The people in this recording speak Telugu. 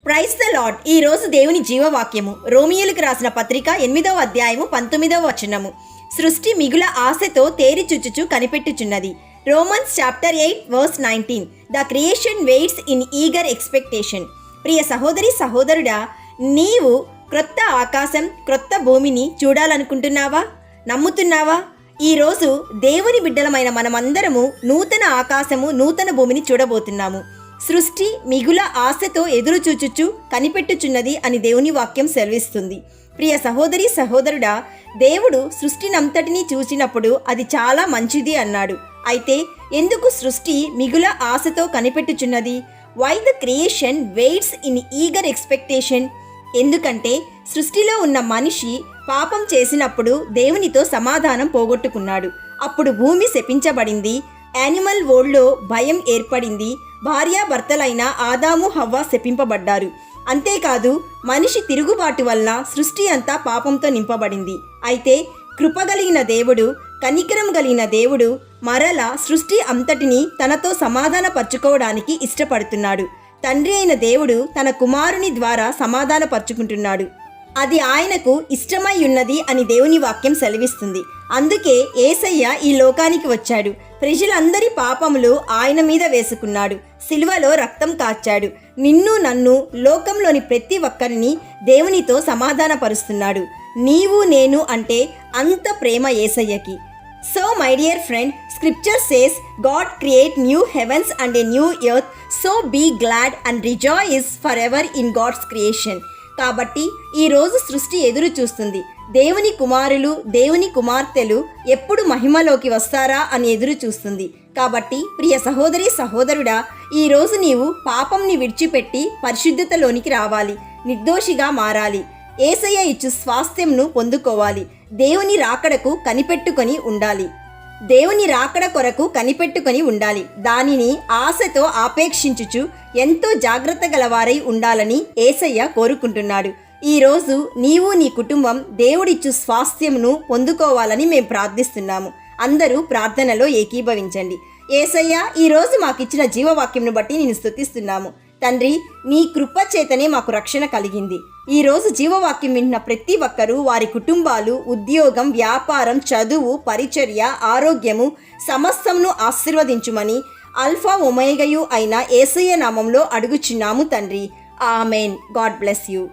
Praise the lord. ఈ రోజు దేవుని జీవవాక్యము రోమియోలకు రాసిన పత్రిక 8వ అధ్యాయము 19వ వచనము. సృష్టి మిగుల ఆశతో తేరి చుచుచు కనిపెట్టుచున్నది. Romans chapter 8 verse 19. The creation waits in eager expectation. ప్రియ సహోదరి సహోదరుడా, నీవు క్రొత్త ఆకాశం క్రొత్త భూమిని చూడాలనుకుంటున్నావా? నమ్ముతున్నావా? ఈరోజు దేవుని బిడ్డలమైన మనమందరము నూతన ఆకాశము నూతన భూమిని చూడబోతున్నాము. సృష్టి మిగుల ఆశతో ఎదురు చూచుచు కనిపెట్టుచున్నది అని దేవుని వాక్యం సెలవిస్తుంది. ప్రియ సహోదరి సహోదరుడా, దేవుడు సృష్టినంతటినీ చూసినప్పుడు అది చాలా మంచిది అన్నాడు. అయితే ఎందుకు సృష్టి మిగుల ఆశతో కనిపెట్టుచున్నది? Why the creation waits in eager expectation. ఎందుకంటే సృష్టిలో ఉన్న మనిషి పాపం చేసినప్పుడు దేవునితో సమాధానం పోగొట్టుకున్నాడు. అప్పుడు భూమి శపించబడింది. యానిమల్ వరల్డ్లో భయం ఏర్పడింది. భార్యాభర్తలైన ఆదాము హవ్వ శపింపబడ్డారు. అంతేకాదు, మనిషి తిరుగుబాటు వల్ల సృష్టి అంతా పాపంతో నింపబడింది. అయితే కృపగలిగిన దేవుడు, కనికరం కలిగిన దేవుడు మరలా సృష్టి అంతటినీ తనతో సమాధానపరచుకోవడానికి ఇష్టపడుతున్నాడు. తండ్రి అయిన దేవుడు తన కుమారుని ద్వారా సమాధానపరుచుకుంటున్నాడు. అది ఆయనకు ఇష్టమై ఉన్నది అని దేవుని వాక్యం సెలవిస్తుంది. అందుకే యేసయ్య ఈ లోకానికి వచ్చాడు. ప్రజలందరి పాపములు ఆయన మీద వేసుకున్నాడు. సిలువలో రక్తం కార్చాడు. నిన్ను నన్ను లోకంలోని ప్రతి ఒక్కరిని దేవునితో సమాధానపరుస్తున్నాడు. నీవు నేను అంటే అంత ప్రేమ యేసయ్యకి. So my dear friend, scripture says God create new heavens and a new earth, so be glad and rejoice forever in God's creation. కాబట్టి ఈరోజు సృష్టి ఎదురు చూస్తుంది. దేవుని కుమారులు దేవుని కుమార్తెలు ఎప్పుడు మహిమలోకి వస్తారా అని ఎదురు చూస్తుంది. కాబట్టి ప్రియ సహోదరి సహోదరుడా, ఈరోజు నీవు పాపంని విడిచిపెట్టి పరిశుద్ధతలోనికి రావాలి. నిర్దోషిగా మారాలి. యేసయ్య ఇచ్చు స్వాస్థ్యంను పొందుకోవాలి. దేవుని రాకడకు కనిపెట్టుకొని ఉండాలి. దేవుని రాకడ కొరకు కనిపెట్టుకొని ఉండాలి. దానిని ఆశతో ఆపేక్షించుచు ఎంతో జాగ్రత్త గలవారై ఉండాలని యేసయ్య కోరుకుంటున్నాడు. ఈరోజు నీవు నీ కుటుంబం దేవుడిచ్చు స్వాస్థ్యమును పొందుకోవాలని మేము ప్రార్థిస్తున్నాము. అందరూ ప్రార్థనలో ఏకీభవించండి. యేసయ్య, ఈరోజు మాకిచ్చిన జీవవాక్యంను బట్టి నేను స్తుతిస్తున్నాము. తండ్రి, నీ కృప చేతనే మాకు రక్షణ కలిగింది. ఈరోజు జీవవాక్యం వింటున్న ప్రతి ఒక్కరూ వారి కుటుంబాలు, ఉద్యోగం, వ్యాపారం, చదువు, పరిచర్య, ఆరోగ్యము సమస్తమును ఆశీర్వదించుమని అల్ఫా ఒమేగయు అయిన యేసయ్య నామంలో అడుగుచున్నాము తండ్రి. ఆమెన్. God bless you.